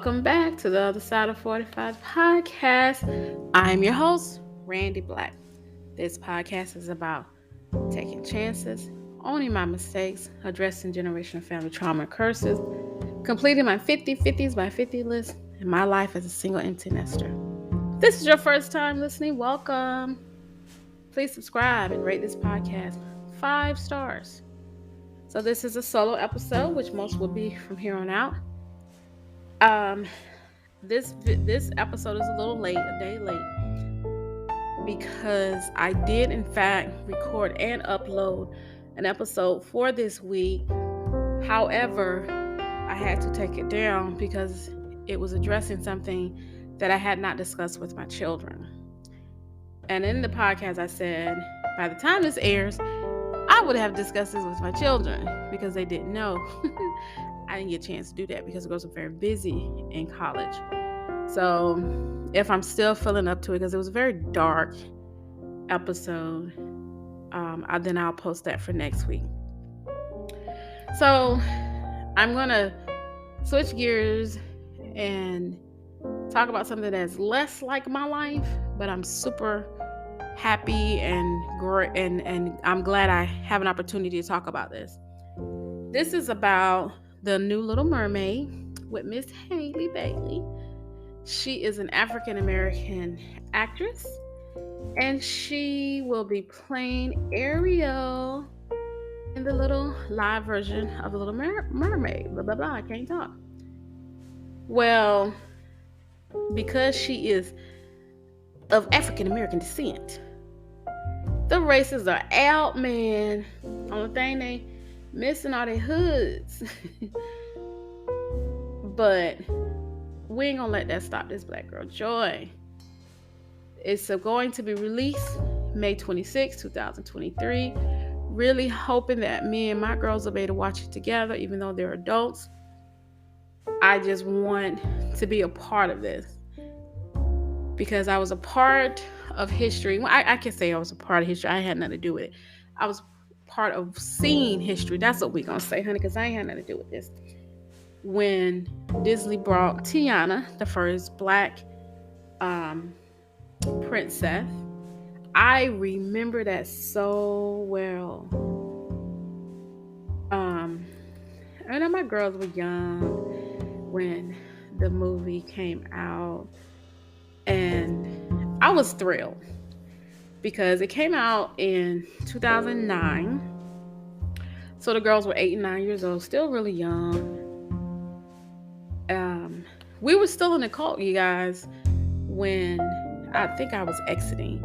Welcome back to the Other Side of 45 podcast. I'm your host, Randy Black. This podcast is about taking chances, owning my mistakes, addressing generational family trauma and curses, completing my 50/50s by 50 list, and my life as a single empty nester. If this is your first time listening, welcome. Please subscribe and rate this podcast 5 stars. So this is a solo episode, which most will be from here on out. This episode is a little late, a day late, because I did in fact record and upload an episode for this week. However, I had to take it down because it was addressing something that I had not discussed with my children. And in the podcast, I said, by the time this airs, I would have discussed this with my children because they didn't know. I didn't get a chance to do that because the girls were very busy in college. So if I'm still feeling up to it, because it was a very dark episode, then I'll post that for next week. So I'm going to switch gears and talk about something that's less like my life, but I'm super happy and great, and I'm glad I have an opportunity to talk about this. This is about the new Little Mermaid with Miss Hailey Bailey. She is an African American actress, and she will be playing Ariel in the little live version of the Little Mermaid. Blah blah blah. I can't talk. Well, because she is of African American descent, the races are out, man. Only thing they missing all their hoods. But we ain't gonna let that stop this black girl joy. It's going to be released May 26, 2023. Really hoping that me and my girls will be able to watch it together, even though they're adults. I just want to be a part of this because I was a part of history. Well, I can say I was a part of history. I had nothing to do with it. I was part of seeing history. That's what we're gonna say, honey, because I ain't had nothing to do with this. When Disney brought Tiana, the first black princess, I remember that so well. I know my girls were young when the movie came out, and I was thrilled because it came out in 2009. So the girls were 8 and 9 years old, still really young. We were still in the cult, you guys, when I think I was exiting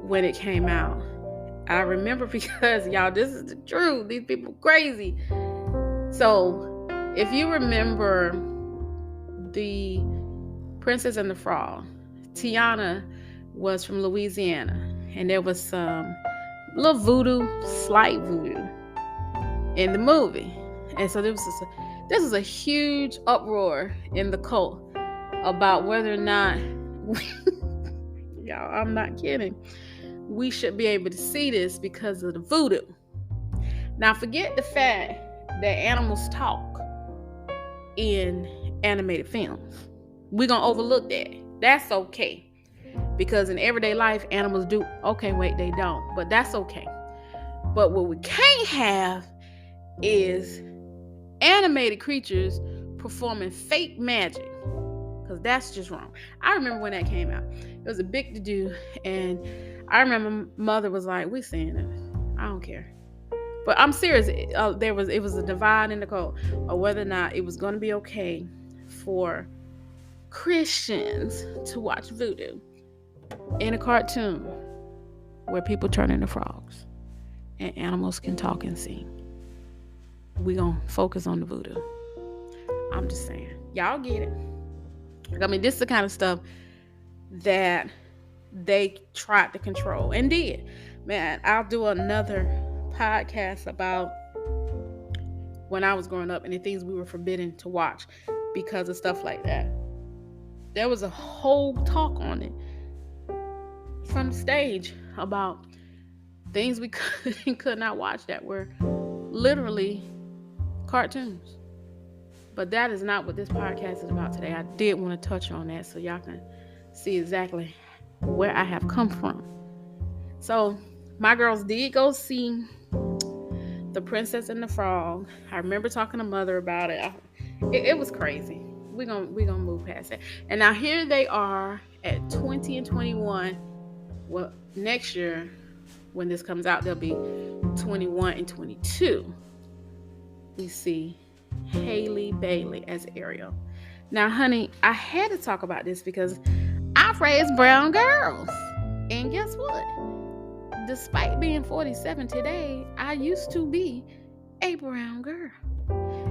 when it came out. I remember because, y'all, this is the truth. These people crazy. So if you remember the Princess and the Frog, Tiana was from Louisiana, and there was some little slight voodoo in the movie. And so this was a huge uproar in the cult about whether or not y'all, I'm not kidding, we should be able to see this because of the voodoo. Now forget the fact that animals talk in animated films. We're gonna overlook that. That's okay, because in everyday life animals do. Okay, wait, they don't, but that's okay. But what we can't have is animated creatures performing fake magic, because that's just wrong. I remember when that came out, it was a big to-do, and I remember mother was like, we seeing it, I don't care. But I'm serious, it was a divide in the cult of whether or not it was going to be okay for Christians to watch voodoo in a cartoon where people turn into frogs and animals can talk and sing. We gonna focus on the voodoo. I'm just saying, y'all get it. I mean, this is the kind of stuff that they tried to control and did. Man, I'll do another podcast about when I was growing up and the things we were forbidden to watch because of stuff like that. There was a whole talk on it from the stage about things we could not watch that were literally cartoons. But that is not what this podcast is about today. I did want to touch on that so y'all can see exactly where I have come from. So my girls did go see The Princess and the Frog. I remember talking to Mother about it. It was crazy. We're gonna move past that. And now here they are at 20 and 21. Well, next year when this comes out, they'll be 21 and 22. We see Hailey Bailey as Ariel. Now, honey, I had to talk about this because I've raised brown girls. And guess what? Despite being 47 today, I used to be a brown girl.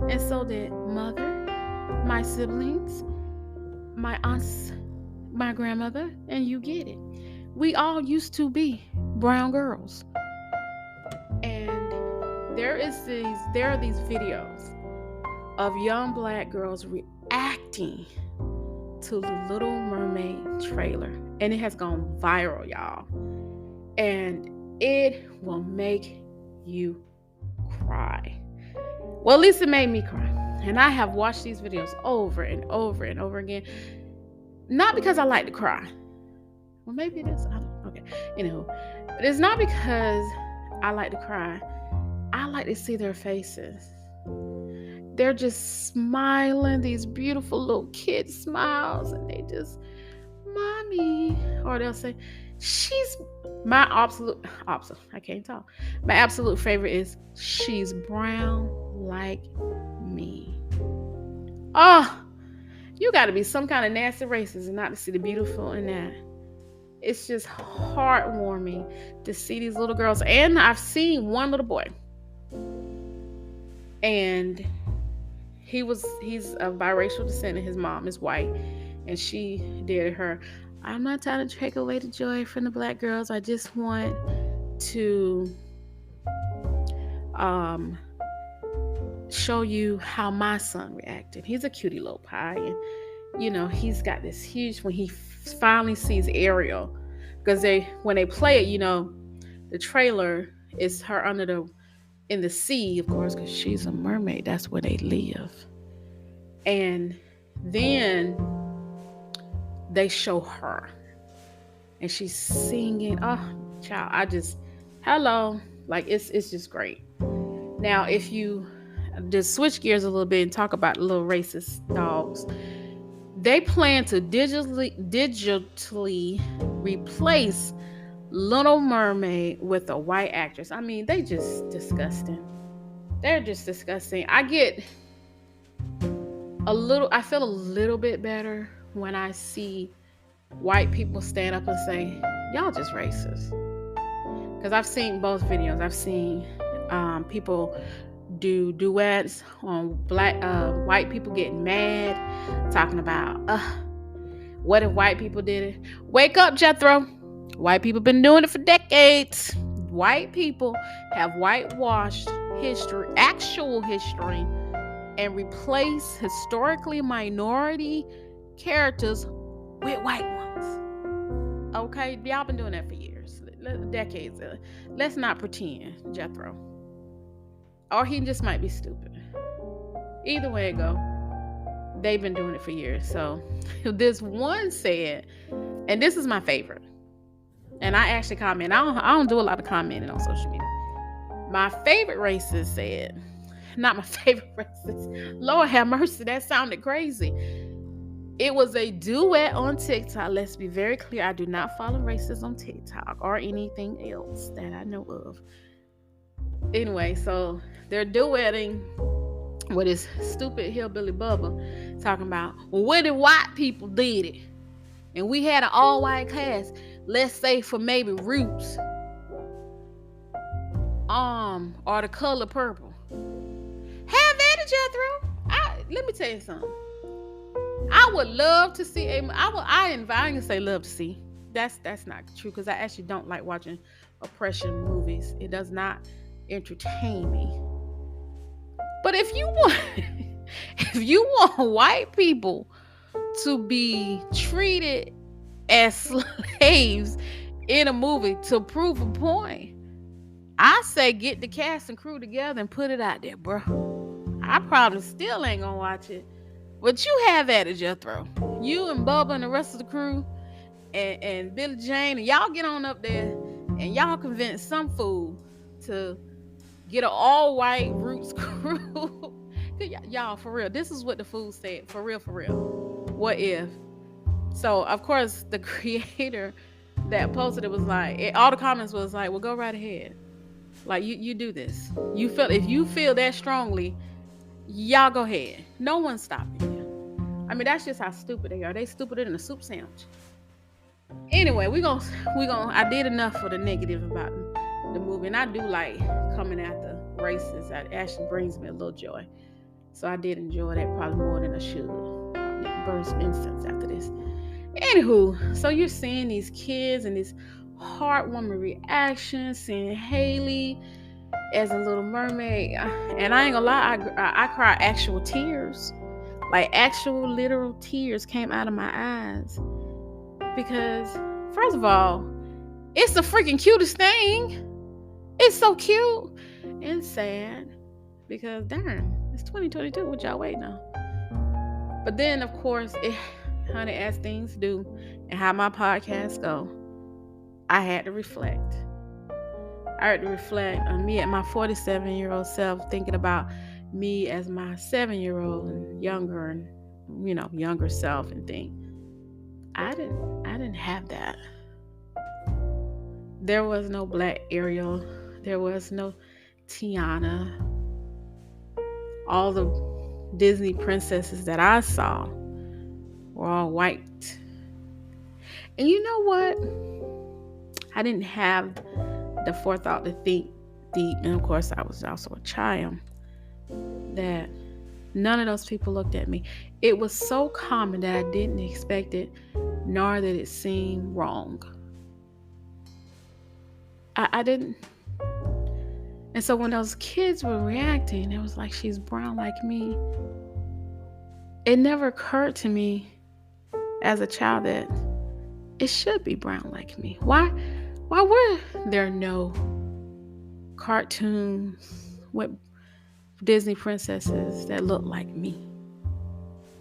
And so did Mother, my siblings, my aunts, my grandmother, and you get it. We all used to be brown girls. And there are these videos of young black girls reacting to the Little Mermaid trailer. And it has gone viral, y'all. And it will make you cry. Well, at least it made me cry. And I have watched these videos over and over and over again. Not because I like to cry. Well, maybe it is. I don't know. Okay. But it's not because I like to cry. I like to see their faces. They're just smiling, these beautiful little kid smiles, and they just, Mommy. Or they'll say, she's my absolute, I can't talk. My absolute favorite is, she's brown like me. Oh, you got to be some kind of nasty racist and not to see the beautiful in that. It's just heartwarming to see these little girls. And I've seen one little boy. And he's of biracial descent and his mom is white. And she did her, I'm not trying to take away the joy from the black girls. I just want to show you how my son reacted. He's a cutie little pie. And, he's got this huge, when he finally sees Ariel, because when they play it, the trailer is her in the sea, of course, because she's a mermaid. That's where they live. And then they show her and she's singing. Oh, child, hello. Like, it's just great. Now, if you just switch gears a little bit and talk about little racist dogs, they plan to digitally replace Little Mermaid with a white actress. I mean, they just disgusting. They're just disgusting. I feel a little bit better when I see white people stand up and say, y'all just racist. Because I've seen both videos. I've seen people do duets on white people getting mad, talking about, what if white people did it? Wake up, Jethro. White people been doing it for decades. White people have whitewashed history, actual history, and replace historically minority characters with white ones. Okay, y'all been doing that for years, decades. Let's not pretend, Jethro. Or he just might be stupid. Either way it go, they've been doing it for years. So this one said, and this is my favorite, and I actually comment. I don't do a lot of commenting on social media. My favorite racist said, not my favorite racist, Lord have mercy, that sounded crazy. It was a duet on TikTok. Let's be very clear. I do not follow racists on TikTok or anything else that I know of. Anyway, so they're duetting with this stupid hillbilly Bubba, talking about, well, what if white people did it? And we had an all-white cast, let's say for maybe Roots, or the color purple. Have at it, Jethro. Let me tell you something. I would love to see I ain't gonna say love to see. That's not true, because I actually don't like watching oppression movies. It does not entertain me. But if you want white people to be treated as slaves in a movie to prove a point, I say get the cast and crew together and put it out there, bro. I probably still ain't gonna watch it. But you have at it, Jethro. You and Bubba and the rest of the crew and Billy Jane, and y'all get on up there and y'all convince some fool to get an all-white Roots crew. Y'all, for real, this is what the fool said. For real, for real. What if? So, of course, the creator that posted it was like, all the comments was like, well, go right ahead. Like, you do this. If you feel that strongly, y'all go ahead. No one's stopping you. I mean, that's just how stupid they are. They stupider than a soup sandwich. Anyway, I did enough for the negative about the movie, and I do like coming at the racists. That actually brings me a little joy. So I did enjoy that probably more than I should. Burn some incense after this. Anywho, so you're seeing these kids and this heartwarming reaction, seeing Hailey as a little mermaid, and I ain't gonna lie, I cried actual tears, like actual literal tears came out of my eyes, because first of all, it's the freaking cutest thing. It's so cute and sad, because darn, it's 2022. What y'all waiting on? But then, of course, honey, as things do, and how my podcasts go, I had to reflect. I had to reflect on me at my 47-year-old self, thinking about me as my 7-year-old and younger self, and think, I didn't have that. There was no black Ariel. There was no Tiana. All the Disney princesses that I saw were all white. And you know what? I didn't have the forethought to think deep. And of course, I was also a child, that none of those people looked at me. It was so common that I didn't expect it, nor did it seem wrong. I didn't. And so when those kids were reacting, it was like, she's brown like me. It never occurred to me as a child that it should be brown like me. Why were there no cartoons with Disney princesses that looked like me?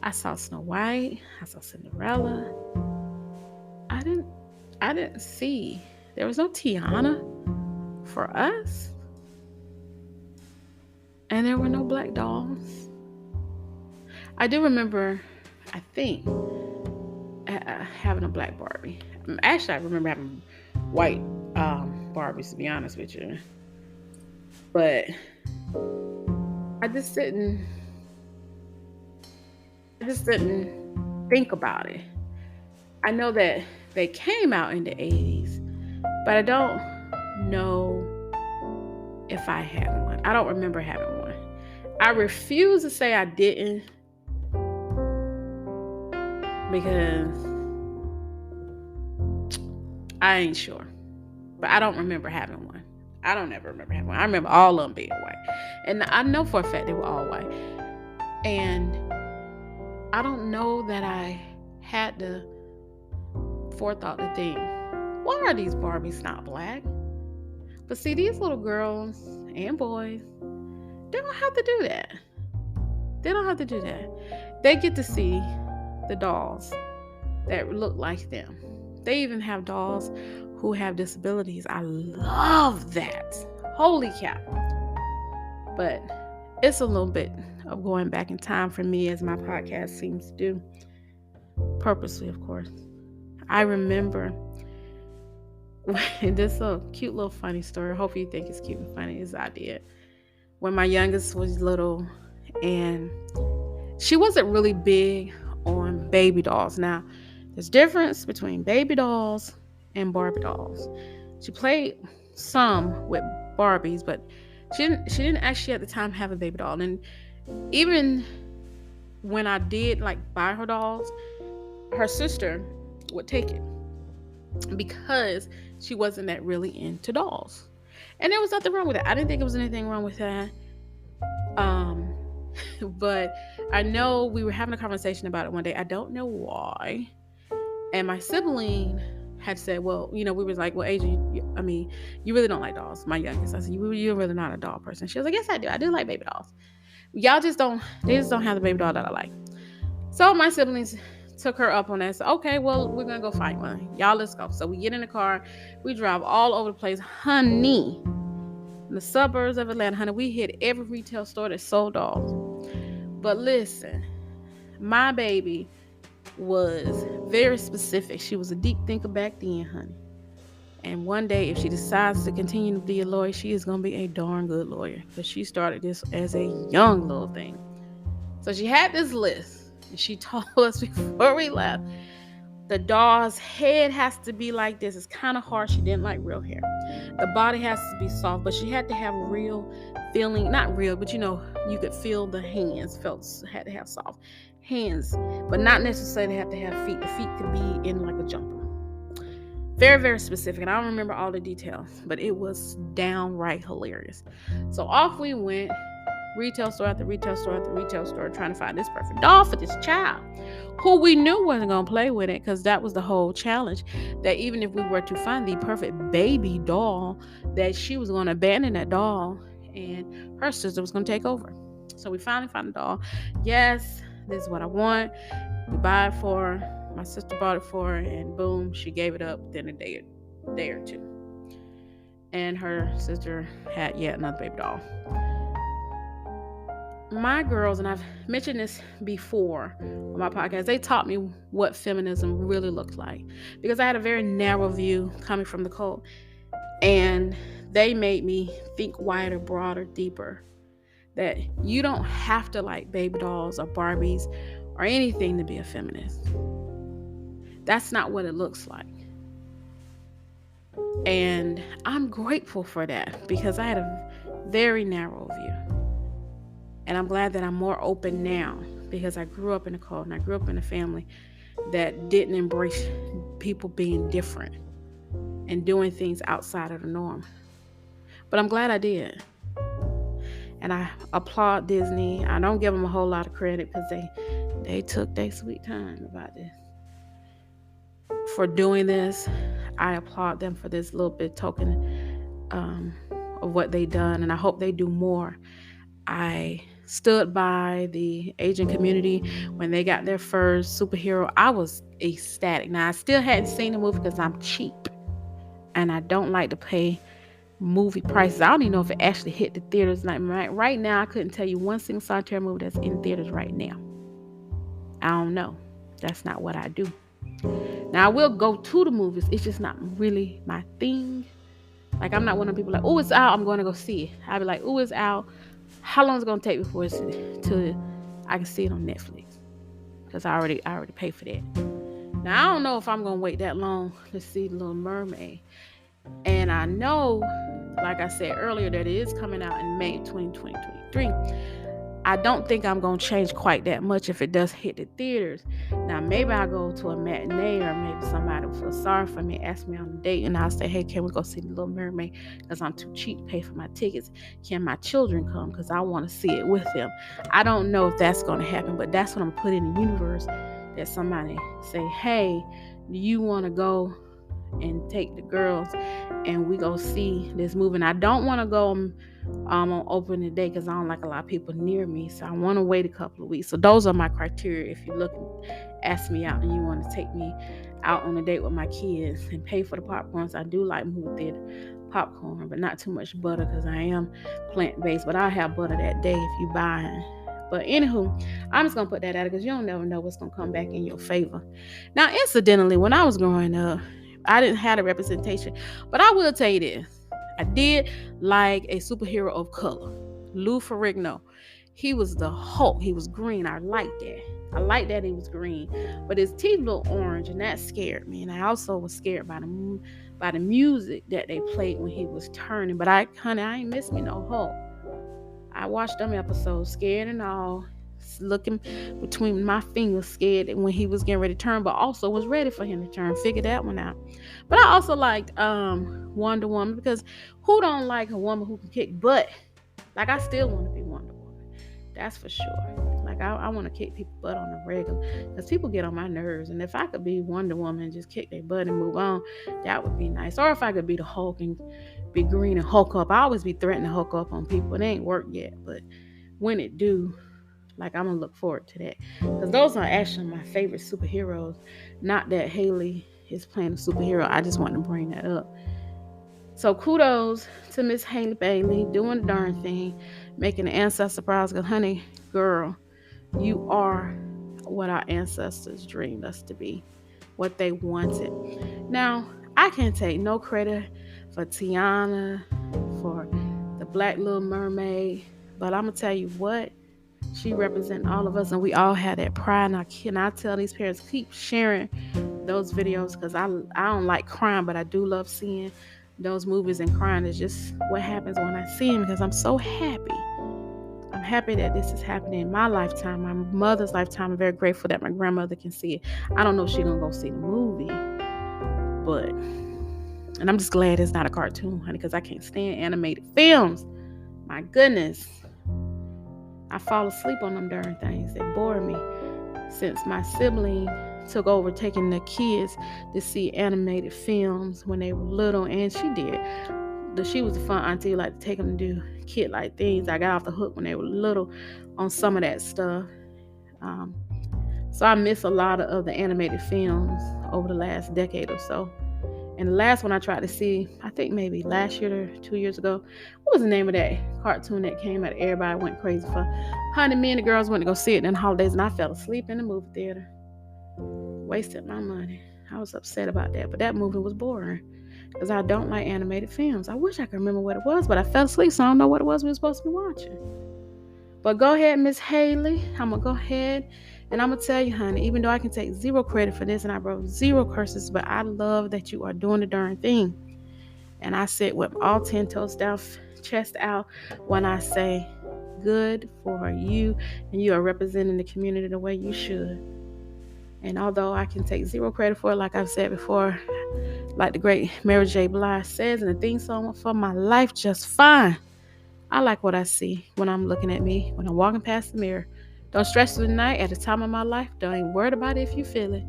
I saw Snow White. I saw Cinderella. I didn't see. There was no Tiana for us. And there were no black dolls. I do remember, I think, having a black Barbie. Actually, I remember having white Barbies, to be honest with you. But I just didn't think about it. I know that they came out in the 80s, but I don't know if I had one. I don't remember having one. I refuse to say I didn't, because I ain't sure. But I don't remember having one. I don't ever remember having one. I remember all of them being white. And I know for a fact they were all white. And I don't know that I had the forethought to think, why are these Barbies not black? But see, these little girls and boys, they don't have to do that. They don't have to do that. They get to see the dolls that look like them. They even have dolls who have disabilities. I love that. Holy cow. But it's a little bit of going back in time for me, as my podcast seems to do. Purposely, of course. I remember this is a cute little funny story. I hope you think it's cute and funny as I did. When my youngest was little, and she wasn't really big on baby dolls. Now, there's difference between baby dolls and Barbie dolls. She played some with Barbies, but she didn't actually at the time have a baby doll. And even when I did buy her dolls, her sister would take it because she wasn't that really into dolls. And there was nothing wrong with that. I didn't think there was anything wrong with that. But I know we were having a conversation about it one day. I don't know why. And my sibling had said, well, we were like, well, Asia, you really don't like dolls. My youngest. I said, you're really not a doll person. She was like, yes, I do. I do like baby dolls. They just don't have the baby doll that I like. So my siblings took her up on that. So, okay, well, we're going to go find one. Y'all, let's go. So we get in the car. We drive all over the place. Honey, in the suburbs of Atlanta, honey, we hit every retail store that sold dolls. But listen, my baby was very specific. She was a deep thinker back then, honey. And one day, if she decides to continue to be a lawyer, she is going to be a darn good lawyer. Because she started this as a young little thing. So she had this list. And she told us before we left, the doll's head has to be like this. It's kind of hard. She didn't like real hair. The body has to be soft, but she had to have real feeling. Not real, but you could feel the hands. Had to have soft hands, but not necessarily have to have feet. The feet could be in like a jumper. Very, very specific. And I don't remember all the details, but it was downright hilarious. So off we went, retail store after retail store after retail store, trying to find this perfect doll for this child, who we knew wasn't going to play with it, because that was the whole challenge, that even if we were to find the perfect baby doll, that she was going to abandon that doll and her sister was going to take over. So we finally found a doll. Yes, this is what I want. We buy it for her. My sister bought it for her, and boom, she gave it up within a day or two. And her sister had yet another baby doll. My girls, and I've mentioned this before on my podcast, they taught me what feminism really looks like, because I had a very narrow view coming from the cult, and they made me think wider, broader, deeper, that you don't have to like baby dolls or Barbies or anything to be a feminist. That's not what it looks like. And I'm grateful for that, because I had a very narrow view. And I'm glad that I'm more open now, because I grew up in a cult and I grew up in a family that didn't embrace people being different and doing things outside of the norm. But I'm glad I did. And I applaud Disney. I don't give them a whole lot of credit, because they took their sweet time about this. For doing this, I applaud them for this little bit token of what they done, and I hope they do more. I stood by the Asian community when they got their first superhero. I was ecstatic. Now, I still hadn't seen the movie because I'm cheap and I don't like to pay movie prices. I don't even know if it actually hit the theaters. Like right now, I couldn't tell you one single solitary movie that's in theaters right now. I don't know. That's not what I do. Now, I will go to the movies. It's just not really my thing. Like, I'm not one of the people like, oh, it's out, I'm going to go see it. I'll be like, oh, it's out. How long is it going to take before I can see it on Netflix? Because I already paid for that. Now, I don't know if I'm going to wait that long to see The Little Mermaid. And I know, like I said earlier, that it is coming out in May 2023. I don't think I'm going to change quite that much if it does hit the theaters. Now, maybe I'll go to a matinee, or maybe somebody will feel sorry for me, ask me on a date, and I'll say, hey, can we go see The Little Mermaid? Because I'm too cheap to pay for my tickets. Can my children come? Because I want to see it with them. I don't know if that's going to happen, but that's what I'm putting in the universe, that somebody say, hey, do you want to go and take the girls and we go see this movie? And I don't want to go on opening day, because I don't like a lot of people near me, so I want to wait a couple of weeks. So those are my criteria. If you look and ask me out and you want to take me out on a date with my kids and pay for the popcorns, I do like movie theater popcorn, but not too much butter, because I am plant-based. But I'll have butter that day if you buy it. But anywho, I'm just gonna put that out, because you don't never know what's gonna come back in your favor. Now, incidentally, when I was growing up, I didn't have a representation, but I will tell you this. I did like a superhero of color, Lou Ferrigno. He was the Hulk. He was green. I liked that. I liked that he was green, but his teeth looked orange, and that scared me. And I also was scared by the music that they played when he was turning. But I ain't miss me no Hulk. I watched them episodes, scared and all, looking between my fingers, scared when he was getting ready to turn, but also was ready for him to turn. Figured that one out. But I also liked Wonder Woman, because who don't like a woman who can kick butt? Like, I still want to be Wonder Woman. That's for sure. Like, I want to kick people's butt on the regular, because people get on my nerves. And if I could be Wonder Woman and just kick their butt and move on, that would be nice. Or if I could be the Hulk and be green and Hulk up. I always be threatening to Hulk up on people. It ain't worked yet, but when it do, like I'm gonna look forward to that, because those are actually my favorite superheroes. Not that Hailey is playing a superhero. I just want to bring that up. So kudos to Miss Hailey Bailey doing the darn thing, making the ancestor proud. Because honey, girl, you are what our ancestors dreamed us to be, what they wanted. Now, I can't take no credit for Tiana, for the Black Little Mermaid, but I'm gonna tell you what, she represents all of us, and we all have that pride. And I cannot tell these parents, keep sharing those videos, because I don't like crying, but I do love seeing those movies, and crying is just what happens when I see them, because I'm so happy. I'm happy that this is happening in my lifetime, my mother's lifetime. I'm very grateful that my grandmother can see it. I don't know if she's gonna go see the movie, but, and I'm just glad it's not a cartoon, honey, because I can't stand animated films. My goodness, I fall asleep on them darn things. They bore me. Since my sibling took over taking the kids to see animated films when they were little, and she did. She was the fun auntie, like to take them to do kid-like things. I got off the hook when they were little on some of that stuff. So I miss a lot of the animated films over the last decade or so. And the last one I tried to see, I think maybe last year or 2 years ago, what was the name of that cartoon that came out? Everybody went crazy for. Honey, me and the girls went to go see it in the holidays, and I fell asleep in the movie theater. Wasted my money. I was upset about that, but that movie was boring because I don't like animated films. I wish I could remember what it was, but I fell asleep, so I don't know what it was we were supposed to be watching. But go ahead, Miss Hailey. I'm going to go ahead and I'm going to tell you, honey, even though I can take zero credit for this and I wrote zero curses, but I love that you are doing the darn thing. And I sit with all 10 toes down, chest out, when I say good for you, and you are representing the community the way you should. And although I can take zero credit for it, like I've said before, like the great Mary J. Blige says in the theme song, for my life just fine. I like what I see when I'm looking at me, when I'm walking past the mirror. Don't stress through the night at the time of my life. Don't even worry about it if you feel it.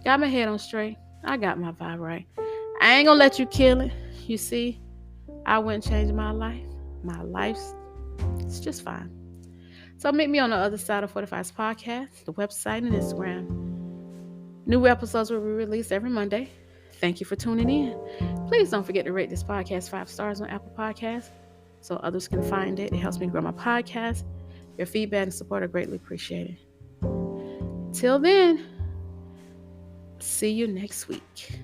Got my head on straight. I got my vibe right. I ain't gonna let you kill it. You see, I wouldn't change my life. My life's it's just fine. So meet me on the other side of 45's podcast, the website, and Instagram. New episodes will be released every Monday. Thank you for tuning in. Please don't forget to rate this podcast 5 stars on Apple Podcasts so others can find it. It helps me grow my podcast. Your feedback and support are greatly appreciated. Till then, see you next week.